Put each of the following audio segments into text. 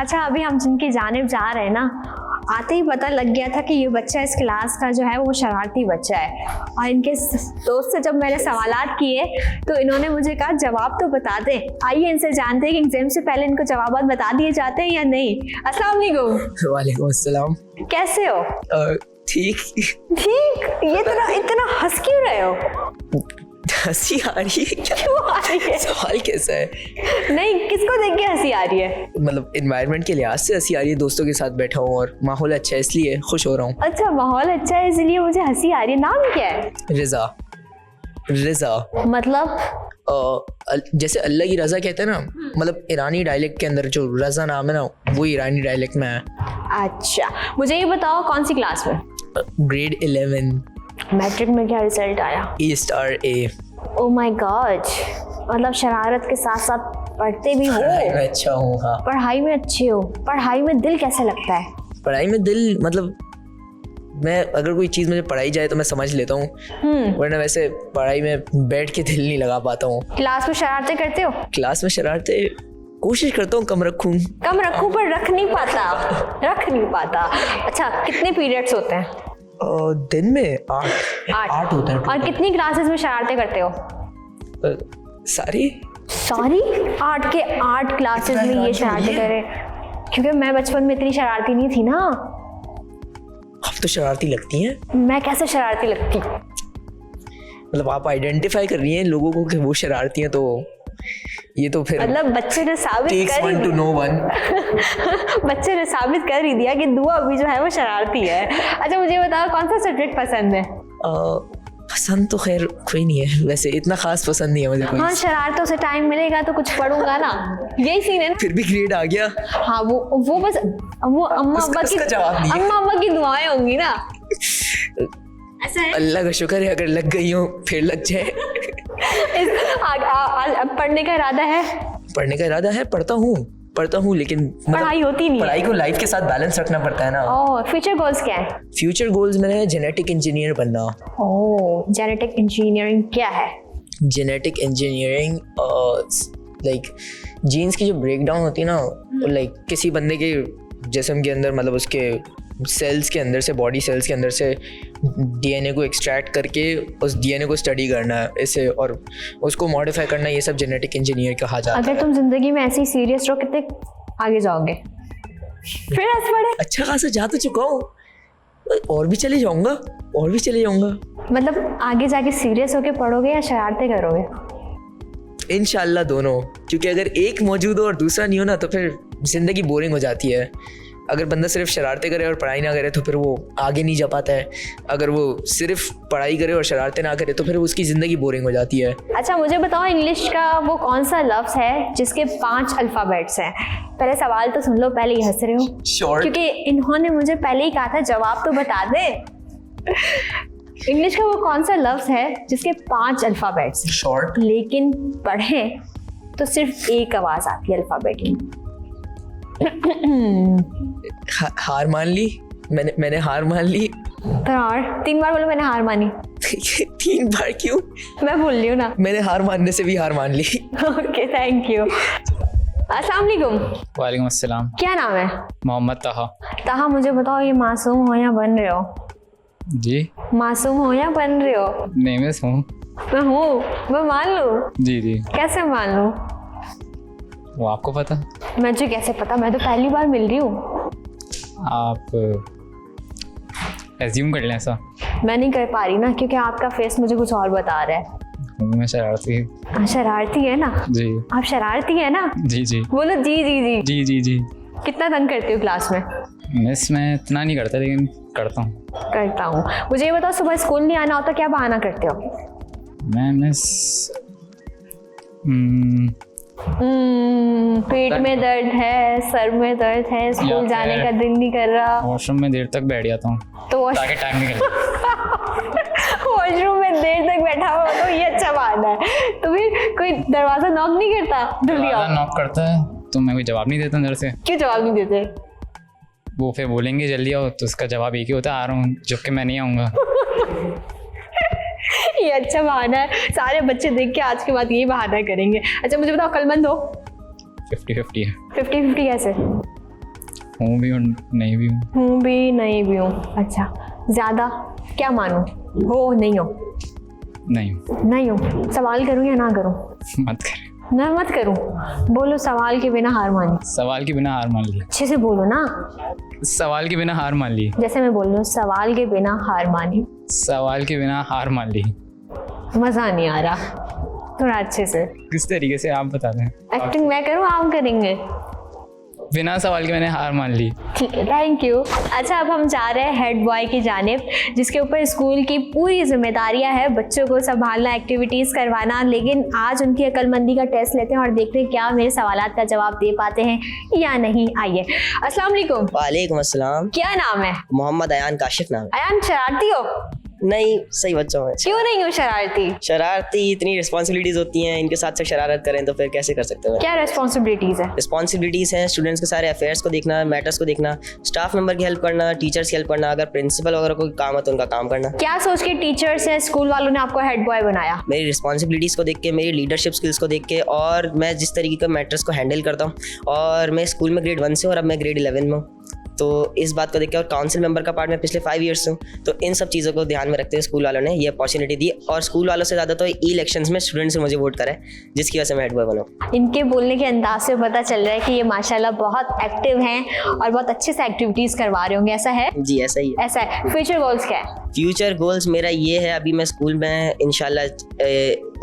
अच्छा, अभी हम जिनकी जानिब जा रहे हैं ना, आते ही पता लग गया था कि ये बच्चा इस क्लास का जो है वो शरारती बच्चा है। और इनके दोस्त से जब मैंने सवालात किए तो इन्होंने मुझे कहा जवाब तो बता दे। आइए इनसे जानते हैं कि एग्जाम से पहले इनको जवाब बता दिए जाते हैं या नहीं। अस्सलाम वालेकुम। वालेकुम अस्सलाम। कैसे हो? ठीक। ये इतना हंस क्यों रहे हो? हंसी आ रही है? क्यों आ रही है? सवाल कैसा है? नहीं, किसको देख के हंसी आ रही है? मतलब एनवायरनमेंट के लिहाज से हंसी आ रही है, दोस्तों के साथ बैठा हूँ और माहौल अच्छा है इसलिए खुश हो रहा हूँ। अच्छा, माहौल अच्छा है इसलिए मुझे हंसी आ रही है। नाम क्या है? रिजा। रिजा मतलब जैसे अल्लाह की रजा कहते हैं ना, मतलब ईरानी डायलेक्ट के अंदर जो रजा नाम है ना, वो ईरानी डायलेक्ट में है। अच्छा, मुझे ये बताओ कौन सी क्लास में? ग्रेड 11। मैट्रिक में क्या रिजल्ट आया? A*. ओह माय गॉड, मतलब शरारत के साथ साथ पढ़ते भी हो? मैं अच्छा हूँ। हाँ, पढ़ाई में अच्छे हो। पढ़ाई में दिल कैसे लगता है? पढ़ाई में दिल मतलब मैं अगर कोई चीज़ मुझे पढ़ाई जाए तो मैं समझ लेता हूँ, वरना वैसे पढ़ाई में बैठ के दिल नहीं लगा पाता हूँ। क्लास में शरारतें करते हो? क्लास में शरारतें कोशिश करता हूँ कम रखूँ पर रख नहीं पाता। अच्छा, कितने पीरियड्स होते हैं? दिन में 8 होता है। और कितनी क्लासेस में शरारतें करते हो? सारी 8 के 8 क्लासेस में ये शरारतें करे? क्योंकि मैं बचपन में इतनी शरारती नहीं थी ना। आप तो शरारती लगती हैं। मैं कैसे शरारती लगती? मतलब आप आइडेंटिफाई कर रही हैं लोगों को कि वो शरारती हैं, तो ये तो फिर मतलब बच्चे ने साबित कर ही बच्चे ने साबित कर ही दिया कि दुआ भी जो है वो शरारती है। अच्छा, मुझे बताओ कौन सा सब्जेक्ट पसंद है? पसंद तो खैर कोई नहीं है, वैसे इतना खास पसंद नहीं है मुझे कोई। हाँ, शरारतों से टाइम मिलेगा तो कुछ पढ़ूंगा ना, यही सीन है ना। फिर भी ग्रेड आ गया। हाँ, वो बस वो अम्मा अब्बा की दुआएं होंगी ना। ऐसा है। अल्लाह का शुक्र है, अगर लग गई हो फिर लग जाए। पढ़ने का इरादा है? पढ़ने का इरादा है, पढ़ता हूँ लेकिन पढ़ाई होती नहीं। पढ़ाई को लाइफ के साथ बैलेंस रखना पड़ता है ना। फ्यूचर गोल्स क्या है? फ्यूचर गोल्स मेरे जेनेटिक इंजीनियर बनना। जेनेटिक इंजीनियरिंग क्या है? जेनेटिक इंजीनियरिंग लाइक जीन्स की जो ब्रेक डाउन होती है ना, लाइक किसी बंदे के जिस्म के अंदर, मतलब उसके सेल्स के अंदर से, बॉडी सेल्स के अंदर से डीएनए को एक्सट्रैक्ट करके उस डीएनए को स्टडी करना है इसे, और उसको मॉडिफाई करना, ये सब जेनेटिक इंजीनियर कहा जाता है। अगर तुम जिंदगी में ऐसे ही सीरियस रहो, कितने आगे जाओगे? फिर हंस पड़े। अच्छा खासा जा तो चुका हूँ, और भी चले जाऊंगा। मतलब आगे जाके सीरियस होके पढ़ोगे या शरारतें करोगे? इंशाल्लाह दोनों, क्योंकि अगर एक मौजूद हो और दूसरा नहीं हो ना तो फिर जिंदगी बोरिंग हो जाती है। अगर बंदा सिर्फ शरारतें करे और पढ़ाई ना करे तो फिर वो आगे नहीं जा पाता है। अगर वो सिर्फ पढ़ाई करे और शरारतें ना करे तो फिर उसकी ज़िंदगी बोरिंग हो जाती है। अच्छा, मुझे बताओ इंग्लिश का वो कौन सा लफ्ज़ है जिसके 5 अल्फ़ाबेट्स हैं? पहले सवाल तो सुन लो, पहले ही हंस रहे हो क्योंकि इन्होंने मुझे पहले ही कहा था जवाब तो बता दे। इंग्लिश का वो कौन सा लफ्ज़ है जिसके 5 अल्फ़ाबेट्स? शॉर्ट। लेकिन पढ़े तो सिर्फ एक आवाज़ आती है अल्फ़ाबेट की। हार मान ली मैंने हार मान ली। तो और 3 बार बोलो मैंने हार मानी। 3 बार क्यों? मैं भूल रही हूँ ना। मैंने हार मानने से भी हार मान ली। Okay, thank you. अस्सलाम वालेकुम। वालेकुम अस्सलाम। क्या नाम है? मोहम्मद ताहा। ताहा, मुझे बताओ ये मासूम हो या बन रहे हो? जी। मासूम हो या बन रहे हो? नेमस हूँ। मैं मान लूँ? जी। कैसे मान लूँ? वो आपको पता? मुझे कैसे पता? मैं तो पहली बार मिल रही हूँ। आप एज्यूम कर लें ऐसा। मैं नहीं कर पा रही ना, क्योंकि आपका फेस मुझे कुछ और बता रहा है। मैं शरारती। शरारती है ना? जी। आप शरारती है ना? जी। बोलो जी। जी। कितना तंग करते हो क्लास में? मिस मैं इतना नहीं करता लेकिन करता हूँ। मुझे ये बताओ, सुबह स्कूल नहीं आना होता, क्या बहाना करते हो? मैं मिस पेट में दर्द है, सर में दर्द है, स्कूल जाने का दिल नहीं कर रहा, वॉशरूम में देर तक बैठ जाता हूँ तो ताकि टाइम निकल वॉशरूम में देर तक बैठा हुआ तो ये अच्छा बहाना है। तो फिर कोई दरवाजा नॉक नहीं करता? दरवाजा नॉक करता है तो मैं कोई जवाब नहीं देता अंदर से। क्यों जवाब नहीं देते? वो फिर बोलेंगे जल्दी आओ तो उसका जवाब एक ही होता है, आ रहा हूँ, जब कि मैं नहीं आऊँगा। ये अच्छा बहाना है, सारे बच्चे देख के आज के बाद यही बहाना करेंगे। अच्छा, मुझे बताओ कलमंद हो? 50-50 है। 50-50 कैसे? हूँ भी हूँ नहीं भी हूँ। हूँ भी नहीं भी हूँ। अच्छा, ज़्यादा क्या मानूं? हो नहीं हो? नहीं हूँ। नहीं हो। सवाल करूँ या ना करूँ? मत कर। ना मत करूँ। बोलो सवाल के बिना हार मानी। सवाल के बिना हार मान ली। अच्छे से बोलो ना। सवाल के बिना हार मान ली। जैसे मैं बोल रही हूँ, सवाल के बिना हार मानी। सवाल के बिना हार मान ली। मज़ा नहीं आ रहा, थोड़ा अच्छे से। किस तरीके से आप बता दें। एक्टिंग मैं करूँ, आप करेंगे? बिना सवाल के मैंने हार मान ली। ठीक है, थैंक यू। अच्छा, अब हम जा रहे हैं हेड बॉय की जानिब, जिसके ऊपर स्कूल की पूरी जिम्मेदारियां हैं, बच्चों को संभालना, एक्टिविटीज़ करवाना। लेकिन आज उनकी अक्लमंदी का टेस्ट लेते हैं और देखते हैं क्या मेरे सवालात का जवाब दे पाते हैं या नहीं। आइए। अस्सलाम वालेकुम। वालेकुम अस्सलाम। क्या नाम है? मोहम्मद अयान काशिफ नाम है। अयान, शरारती हो? नहीं, सही बच्चा हूँ मैं। क्यों नहीं हो शरारती? शरारती, इतनी रिस्पॉन्सिबिलिटीज होती हैं, इनके साथ साथ शरारत करें तो फिर कैसे कर सकते हैं। क्या रिस्पॉन्सिबिलिटीज़ है? रिस्पॉन्सिबिलिटीज हैं स्टूडेंट्स के सारे अफेयर्स को देखना, मैटर्स को देखना, स्टाफ मेंबर की हेल्प करना, टीचर्स की हेल्प करना, अगर प्रिंसिपल वगैरह कोई काम है तो उनका काम करना। क्या सोच के टीचर्स या स्कूल वालों ने आपको हेड बॉय बनाया? मेरी रिस्पॉन्सिबिलिटीज़ को देख के, मेरी लीडरशिप स्किल्स को देख के, और मैं जिस तरीके के मैटर्स को हैंडल करता हूँ। और मैं स्कूल में ग्रेड 1 से और अब मैं ग्रेड 11 में हूँ, तो इस बात को देख के, और काउंसिल मेंबर का पार्ट मैं पिछले 5 ईयर्स से हूँ, तो इन सब चीज़ों को ध्यान में रखते हुए स्कूल वालों ने ये अपॉर्चुनिटी दी। और स्कूल वालों से ज़्यादा तो इलेक्शंस में स्टूडेंट्स ने मुझे वोट करा है, जिसकी वजह से मैं हेड बॉय बना। इनके बोलने के अंदाज से पता चल रहा है कि ये माशाल्लाह बहुत एक्टिव हैं और बहुत अच्छे से एक्टिविटीज़ करवा रहे होंगे। ऐसा है? जी ऐसा ही है। ऐसा है। फ्यूचर गोल्स क्या है? फ्यूचर गोल्स मेरा ये है, अभी मैं स्कूल में इंशाल्लाह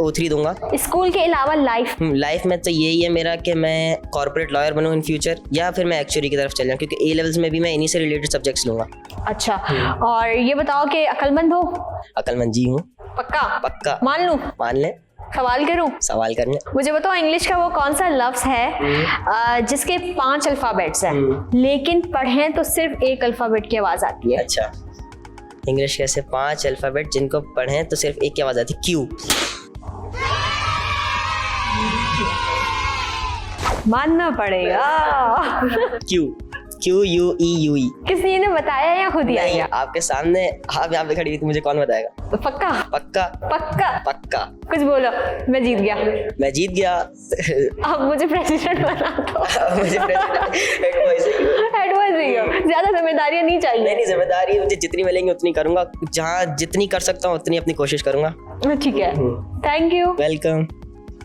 O3 दूंगा। स्कूल के अलावा लाइफ में तो यही है मेरा कि मैं कॉर्पोरेट लॉयर बनूं इन फ्यूचर, या फिर मैं एक्चुअरी की तरफ चल जाऊं, क्योंकि A लेवल्स में भी मैं इन्हीं से रिलेटेड सब्जेक्ट्स लूंगा। अच्छा, और ये बताओ कि अक्लमंद हो? अक्लमंद जी हूँ। पक्का? पक्का। मान लूं? मान लें। सवाल करूं? सवाल करने। मुझे बताओ, इंग्लिश का वो कौन सा लफ्ज है जिसके 5 अल्फाबेट्स हैं, लेकिन पढ़ें तो सिर्फ एक अल्फाबेट की आवाज आती है? अच्छा, इंग्लिश के ऐसे 5 अल्फाबेट जिनको पढ़ें तो सिर्फ एक की आवाज आती है। क्यू। मानना पड़ेगा। QUEUE। किसी ने बताया या खुद ही आ नहीं, गया? आपके सामने, आप यहाँ पे खड़ी हुई थी, मुझे कौन बताएगा। तो पक्का? पक्का। पक्का? पक्का। कुछ बोलो, मैं जीत गया। मैं जीत गया। अब मुझे प्रेसिडेंट बना दो। मुझे एडवाइस नहीं हो, ज्यादा जिम्मेदारियां नहीं चाहिए। नहीं, जिम्मेदारी मुझे जितनी मिलेंगी उतनी करूंगा, जहाँ जितनी कर सकता हूँ उतनी अपनी कोशिश करूंगा। ठीक है, थैंक यू। वेलकम।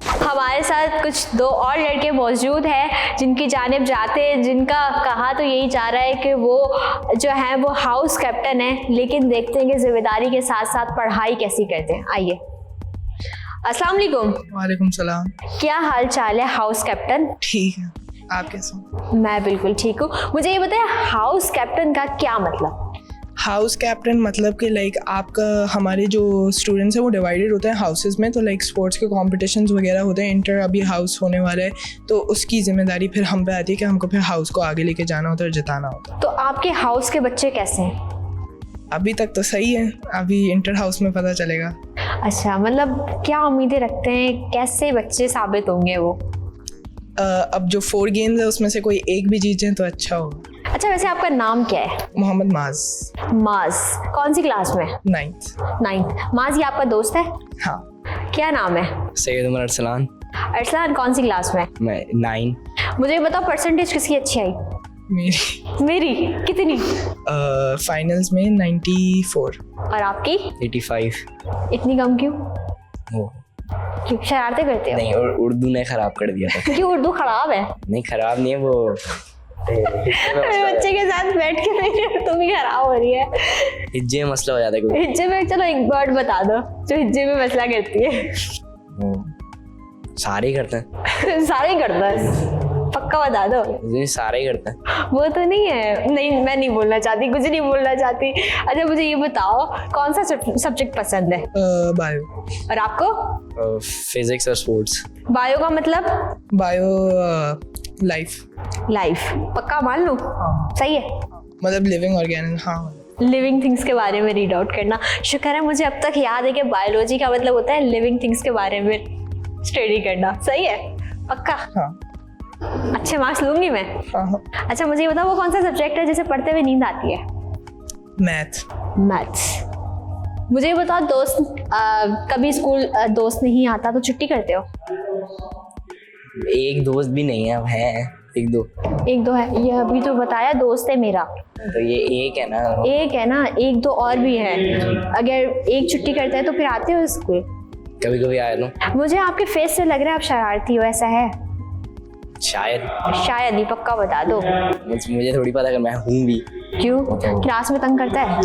हमारे साथ कुछ 2 और लड़के मौजूद हैं जिनकी जानिब जाते हैं, जिनका कहा तो यही जा रहा है कि वो जो है वो हाउस कैप्टन है, लेकिन देखते हैं कि जिम्मेदारी के साथ साथ पढ़ाई कैसी करते हैं। आइए। अस्सलाम वालेकुम। वालेकुम सलाम। क्या हाल चाल है हाउस कैप्टन? ठीक है, आप कैसे हो? मैं बिल्कुल ठीक हूँ। मुझे ये बताइए, हाउस कैप्टन का क्या मतलब? हाउस कैप्टन मतलब कि लाइक आपका, हमारे जो स्टूडेंट्स हैं वो डिवाइडेड होते हैं हाउसेस में, तो लाइक स्पोर्ट्स के कॉम्पिटिशन्स वगैरह होते हैं। इंटर अभी हाउस होने वाला है, तो उसकी जिम्मेदारी फिर हम पे आती है कि हमको फिर हाउस को आगे लेके जाना होता है और जिताना होता है। तो आपके हाउस के बच्चे कैसे हैं? अभी तक तो सही है, अभी इंटर हाउस में पता चलेगा। अच्छा, मतलब क्या उम्मीदें रखते हैं, कैसे बच्चे साबित होंगे वो? अब जो 4 गेम्स है उसमें से कोई एक भी जीत जाए तो अच्छा होगा। अच्छा, वैसे आपका नाम क्या है? मोहम्मद माज। माज। कौन सी क्लास में? 9th। माज, ये आपका दोस्त है? हाँ। क्या नाम है? सैयद उमर अरसलान। अरसलान, कौन सी क्लास में? मैं 9। मुझे बताओ, परसेंटेज किसकी अच्छी आई? मेरी कितनी? फाइनल्स में 94। और आपकी? 85। इतनी कम क्यों? वो क्यों शरारतें करते हो? नहीं, और उर्दू ने खराब कर दिया था। क्यों, उर्दू खराब है? नहीं, खराब नहीं है वो। मेरे बच्चे के साथ बैठ के मेरी उर्दू भी खराब हो रही है। हिज्जे में मसला हो जाता है कोई। हिज्जे में? चलो एक वर्ड बता दो जो हिज्जे में मसला करती है। वो सारे ही करते हैं। सारे ही करता है? पक्का बता दो। सारे ही करते हैं। वो तो नहीं है। नहीं, मैं नहीं बोलना चाहती, कुछ नहीं बोलना चाहती। अच्छा, मुझे ये बताओ, कौन सा सब्जेक्ट पसंद है? बायो। और आपको? फिजिक्स और स्पोर्ट्स। बायो का मतलब? Bio life. पक्का मान लूं? सही है, मतलब लिविंग ऑर्गेनिज्म। हाँ, लिविंग थिंग्स के बारे में रीड आउट करना। शुक्र है मुझे अब तक याद है कि बायोलॉजी का मतलब होता है लिविंग थिंग्स के बारे में स्टडी करना। सही है? पक्का? हाँ। अच्छे मार्क्स लूंगी मैं। हाँ। अच्छा, मुझे ये बताओ, वो कौन सा सब्जेक्ट है जिसे पढ़ते हुए नींद आती है? मैथ्स। मुझे ये बताओ, कभी स्कूल दोस्त नहीं आता तो छुट्टी करते हो? एक दोस्त भी नहीं है, अब है एक दो। एक दो है, ये अभी तो बताया दोस्त है मेरा। तो ये एक है ना। एक है ना, एक दो और भी है। अगर एक छुट्टी करता है तो फिर आते हो स्कूल? कभी कभी आया तो। मुझे आपके फेस से लग रहा है आप शरारती हो, ऐसा है? शायद। शायद नहीं, पक्का बता दो। मुझे थोड़ी पता कि मैं हूँ भी। क्यों? क्लास में तंग करता है?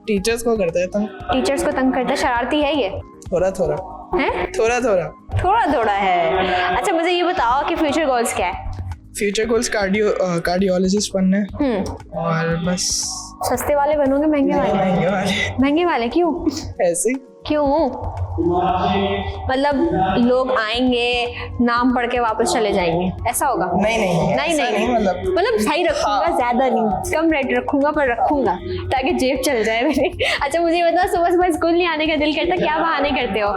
टीचर्स को करता है तो टीचर्स को तंग करता है, शरारती है ये? थोड़ा थोड़ा हैं? थोड़ा थोड़ा थोड़ा थोड़ा है। अच्छा मुझे ये बताओ कि फ्यूचर गोल्स क्या है? फ्यूचर गोल्स कार्डियोलॉजिस्ट बनना है और बस। सस्ते वाले बनोगे महंगे वाले? महंगे वाले। महंगे वाले क्यों? ऐसे ही। क्यों? मतलब लोग आएंगे, नाम पढ़ के वापस चले जाएंगे, ऐसा होगा? नहीं नहीं मतलब सही रखूंगा, ज्यादा नहीं, कम रेट रखूंगा पर रखूंगा ताकि जेब चल जाए मेरी। अच्छा मुझे बताओ, सुबह सुबह स्कूल नहीं आने का दिल करता, क्या बहाने करते हो?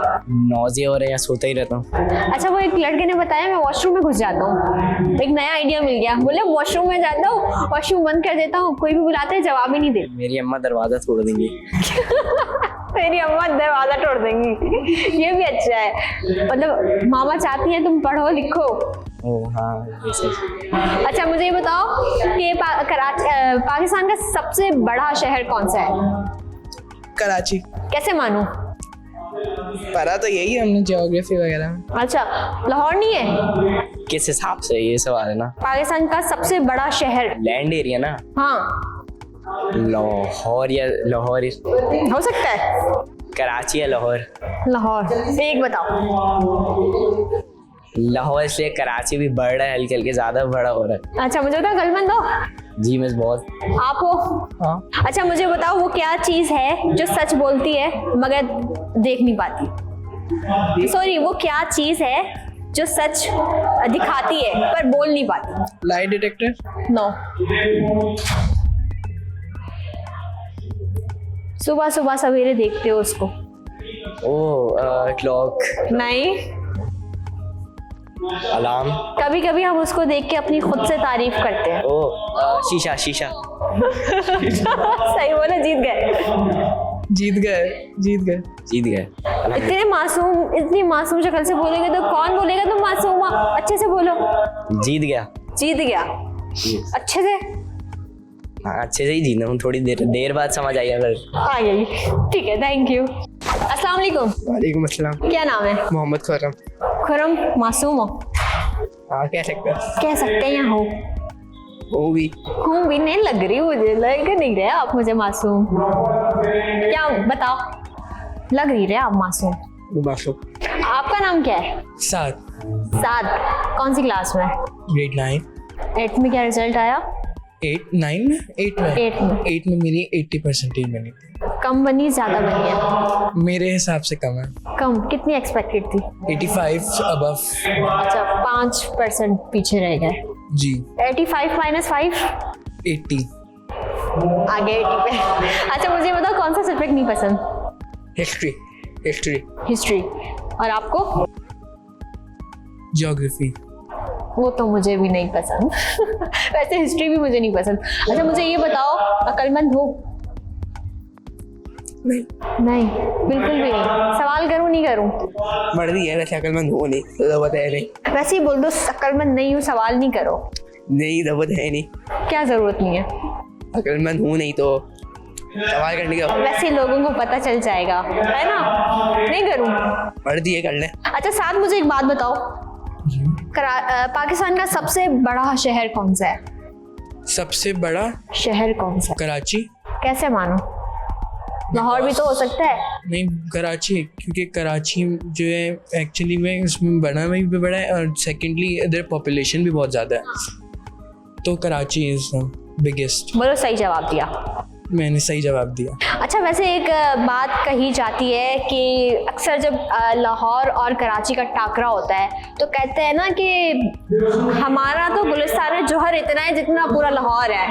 नौज़े हो रहे हैं, सोता ही रहता हूँ। अच्छा वो एक लड़के ने बताया मैं वॉशरूम में घुस जाता हूँ, एक नया आइडिया मिल गया। बोले वॉशरूम में जाता हूँ, वॉशरूम बंद कर देता हूँ, कोई भी बुलाते हैं जवाब ही नहीं दे। मेरी अम्मा दरवाजा तोड़ देंगी। मेरी अम्मा दरवाजा तोड़ देंगी, ये भी अच्छा है। मतलब मामा चाहती हैं तुम पढ़ो लिखो। ओह हाँ, वैसे। अच्छा मुझे ये बताओ कि पाकिस्तान का सबसे बड़ा शहर कौन सा है? कराची। कैसे मानूं? पढ़ा तो यही है हमने ज्योग्राफी वगैरह में। अच्छा लाहौर नहीं है? किस हिसाब से ये सवाल है ना? पाकिस्तान का सबसे बड़ा शहर लैंड एरिया ना। हाँ लाहौर या लाहौर हो सकता है, कराची या लाहौर। लाहौर। एक बताओ। लाहौर इसलिए, कराची भी बढ़ रहा है हल्के हल्के, ज्यादा बड़ा हो रहा है। अच्छा मुझे बताओ, गलमंद हो? जी मैं बहुत। आप हो? हाँ। अच्छा मुझे बताओ वो क्या चीज है जो सच बोलती है मगर देख नहीं पाती? सॉरी, वो क्या चीज है जो सच दिखाती है पर बोल नहीं पाती? Lie detector. नो। सुबह सुबह सवेरे देखते हो उसको? ओह क्लॉक। नहीं। अलार्म। कभी कभी हम उसको देख के अपनी खुद से तारीफ करते हैं। ओह शीशा। शीशा। सही बोले, जीत गए। जीत गए। जीत गए। इतनी मासूम शक्ल से बोलोगे तो कौन बोलेगा तुम मासूम हो? अच्छे से बोलो। जीत गया। जीत गया। अच्छे से? हाँ अच्छे से ही जीतना हूँ, थोड़ी देर बाद समझ आई अगर। आ गई। ठीक है, थैंक यू। अस्सलाम वालेकुम। वालेकुम अस्सलाम। क्या नाम है? मोहम्मद खुर्रम। खुर्रम मासूम हो? हाँ कह सकते हैं। कह सकते हैं या हो? वो भी। हूँ भी नहीं लग रही, मुझे लग नहीं रहे आप मुझे मासूम। क्या बताओ, लग नहीं रहे आप मासूम। मासूम। आपका नाम क्या है? सात। कौन सी क्लास में? ग्रेड 9। 8th में क्या रिजल्ट आया? 8 में मेरी 80% बनी थी। कम बनी ज्यादा बनी है? मेरे हिसाब से कम है। कम? कितनी एक्सपेक्टेड थी? 85 अबव। अच्छा 5% पीछे रह गए। जी। 85 - 5? 80। आगे 80 पे। अच्छा मुझे बताओ कौन सा सब्जेक्ट नहीं पसंद? हिस्ट्री। और आपको? ज्योग्राफी। वो तो मुझे भी नहीं पसंद। वैसे हिस्ट्री भी मुझे नहीं पसंद। अच्छा मुझे ये बताओ, अक्लमंद हो? नहीं बिल्कुल भी नहीं। सवाल करूं नहीं करूं? मर्जी है, वैसे अक्लमंद हो नहीं तो बताया नहीं। वैसे ही बोल दो अक्लमंद नहीं हूँ, सवाल नहीं करो। नहीं तो बताया नहीं। क्या जरूरत नहीं है? अक्लमंद हूँ नहीं तो सवाल करने का। वैसे लोगों को पता चल जाएगा, है ना? नहीं करूं? मर्जी है, कर ले। अच्छा साथ मुझे एक बात बताओ, पाकिस्तान का सबसे बड़ा शहर कौन सा है? सबसे बड़ा शहर कौन सा? कराची। कैसे मानो? लाहौर भी तो हो सकता है। नहीं कराची है, क्योंकि कराची जो है एक्चुअली में इसमें बड़ा में भी बड़ा है और सेकेंडली इधर पॉपुलेशन भी बहुत ज़्यादा है, तो कराची इज बिगेस्ट। बोलो सही जवाब दिया। मैंने सही जवाब दिया। अच्छा वैसे एक बात कही जाती है कि अक्सर जब लाहौर और कराची का टाकरा होता है तो कहते हैं ना कि हमारा तो गुलिस्तान जोहर इतना है जितना पूरा लाहौर है,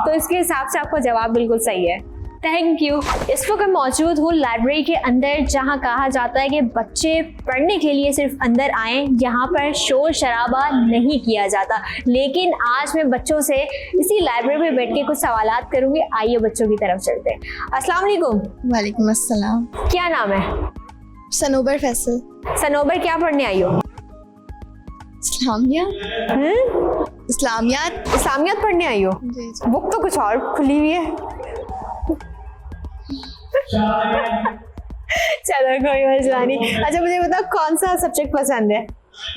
तो इसके हिसाब से आपका जवाब बिल्कुल सही है। Thank you. इस वक्त मौजूद हूँ लाइब्रेरी के अंदर, जहाँ कहा जाता है कि बच्चे पढ़ने के लिए सिर्फ अंदर आएँ, यहाँ पर शोर शराबा नहीं किया जाता। लेकिन आज मैं बच्चों से इसी लाइब्रेरी में बैठ के कुछ सवालात करूँगी। आइए बच्चों की तरफ चलते हैं। अस्सलाम वालेकुम। वालेकुम अस्सलाम। क्या नाम है? सनोबर फैसल। सनोबर, क्या पढ़ने आई हो? इस्लामिया। इस्लामियात। इस्लामियत पढ़ने आई हो? जी जी। बुक तो कुछ और खुली हुई है। चलो कोई मसला नहीं। अच्छा मुझे बताओ कौन सा सब्जेक्ट पसंद है?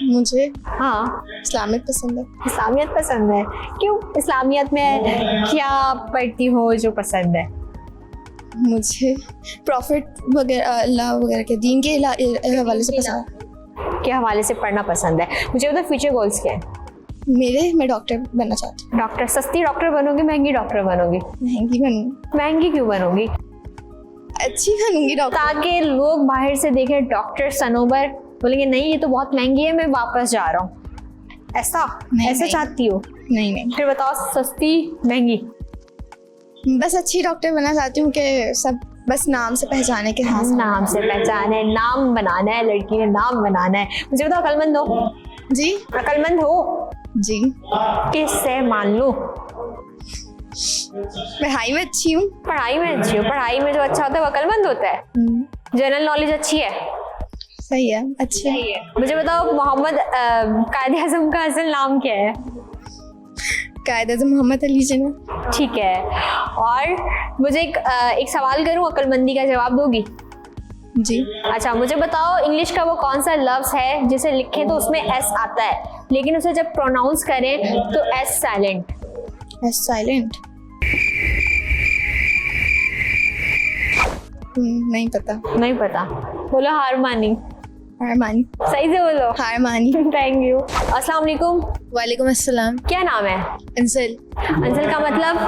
मुझे हाँ इस्लामिक पसंद है। इस्लामियत पसंद है। क्यों? इस्लामियत में क्या पढ़ती हो जो पसंद है? मुझे प्रॉफिट वगैरह अल्लाह वगैरह के दीन के हवाले से पसंद है। के हवाले से पढ़ना पसंद है। मुझे बताओ फ्यूचर गोल्स क्या है? मैं डॉक्टर बनना चाहती डॉक्टर? सस्ती डॉक्टर बनोगी, महंगी डॉक्टर बनोगी? हूँ। महंगी बनूंगी। महंगी क्यों बनोगी? अच्छी बनूंगी डॉक्टर। ताकि लोग बाहर से देखें डॉक्टर सनोबर, बोलेंगे नहीं ये तो बहुत महंगी है, मैं वापस जा रहा हूँ। ऐसा नहीं, ऐसे नहीं। चाहती हो? नहीं फिर बताओ सस्ती महंगी? बस अच्छी डॉक्टर बनना चाहती हूँ कि सब बस नाम से पहचाने के। हाँ नाम से पहचान है, नाम बनाना है, लड़की ने नाम बनाना है। मुझे बताओ अकलमंद हो? जी अकलमंद हो? जी। किससे मान लो? पढ़ाई में अच्छी हूँ। पढ़ाई में अच्छी हो? पढ़ाई में जो अच्छा होता है वो अकलमंद होता है। जनरल नॉलेज अच्छी है? सही है, अच्छी है। मुझे बताओ मोहम्मद कायद आज़म का असल नाम क्या है? कायद आज़म मोहम्मद अली जिन्ना। ठीक है। और मुझे एक सवाल करूं, अक्लमंदी का जवाब दोगी? जी। अच्छा मुझे बताओ इंग्लिश का वो कौन सा लफ्ज़ है जिसे लिखें तो उसमें एस आता है लेकिन उसे जब प्रोनाउंस करें तो एस साइलेंट? S silent? नहीं पता। नहीं पता? बोलो हार मानी। हार मानी। सही से बोलो। हार मानी। Thank you. अस्सलाम वालेकुम। वालेकुम अस्सलाम। क्या नाम है? अंसल। अंसल का मतलब?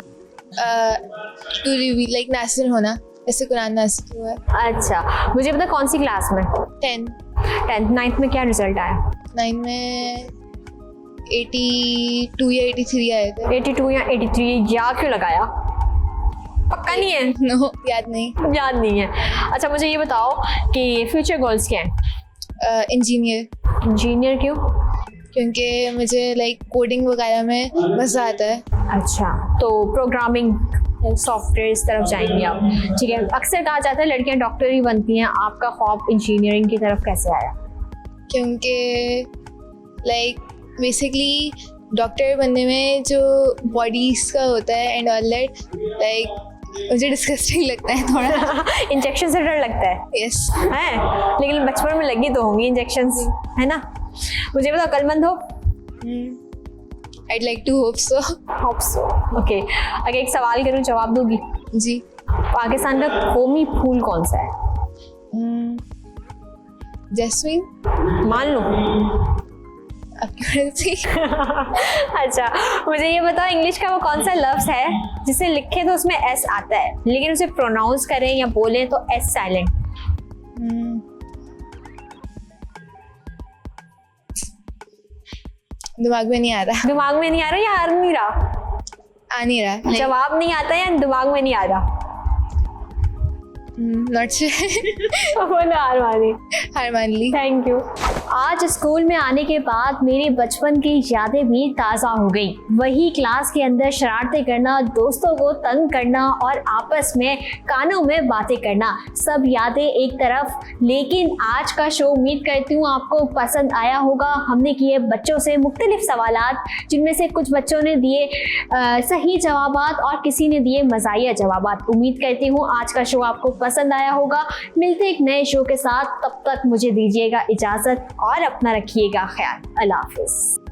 टू रिवील लाइक नेशनल होना, ऐसे कुरान नासिल हुआ है। अच्छा मुझे बता कौन सी क्लास में? 10th। 9th में क्या रिजल्ट आया? 9 में 82 या 83 आए थे। 82 या 83? या क्यों लगाया? पक्का नहीं है? नो याद नहीं। याद नहीं है। अच्छा मुझे ये बताओ कि फ्यूचर गोल्स क्या हैं? इंजीनियर। इंजीनियर क्यों? क्योंकि मुझे लाइक कोडिंग वगैरह में मज़ा आता है। अच्छा तो प्रोग्रामिंग सॉफ्टवेयर इस तरफ जाएंगी आप? ठीक है। अक्सर कहा जाता है लड़कियां डॉक्टर ही बनती हैं, आपका ख्वाब इंजीनियरिंग की तरफ कैसे आया? क्योंकि लाइक बेसिकली डॉक्टर बनने में जो बॉडीज़ का होता है एंड ऑल दैट लाइक मुझे डिस्गस्टिंग लगता है थोड़ा। इंजेक्शन से डर लगता है? यस। है लेकिन बचपन में लगी तो होंगी इंजेक्शंस, है ना? मुझे बताओ अक्लमंद हो? I'd like to hope so. Hope so. Okay अगर एक सवाल करूं जवाब दोगी? जी। पाकिस्तान का कौमी फूल कौन सा है? जैस्मिन। मान लो। आपकी मर्जी। अच्छा मुझे ये बताओ इंग्लिश का वो कौन सा लफ्ज़ है जिसे लिखें तो उसमें एस आता है लेकिन उसे प्रोनाउंस करें या बोलें तो एस साइलेंट? दिमाग में नहीं आ रहा। दिमाग में नहीं आ रहा या आ नहीं रहा? आ नहीं रहा। Like, जवाब नहीं आता या दिमाग में नहीं आ रहा? not sure। वो ना हार मानी। हार मान ली। Thank you. आज स्कूल में आने के बाद मेरे बचपन की यादें भी ताज़ा हो गई। वही क्लास के अंदर शरारतें करना, दोस्तों को तंग करना और आपस में कानों में बातें करना, सब यादें एक तरफ। लेकिन आज का शो उम्मीद करती हूँ आपको पसंद आया होगा। हमने किए बच्चों से मुख्तलिफ सवालात जिनमें से कुछ बच्चों ने दिए सही जवाबात और किसी ने दिए मज़ाहिया जवाबात। उम्मीद करती हूँ आज का शो आपको पसंद आया होगा। मिलते एक नए शो के साथ, तब तक मुझे दीजिएगा इजाज़त और अपना रखिएगा ख्याल। अल्लाह हाफ़िज़।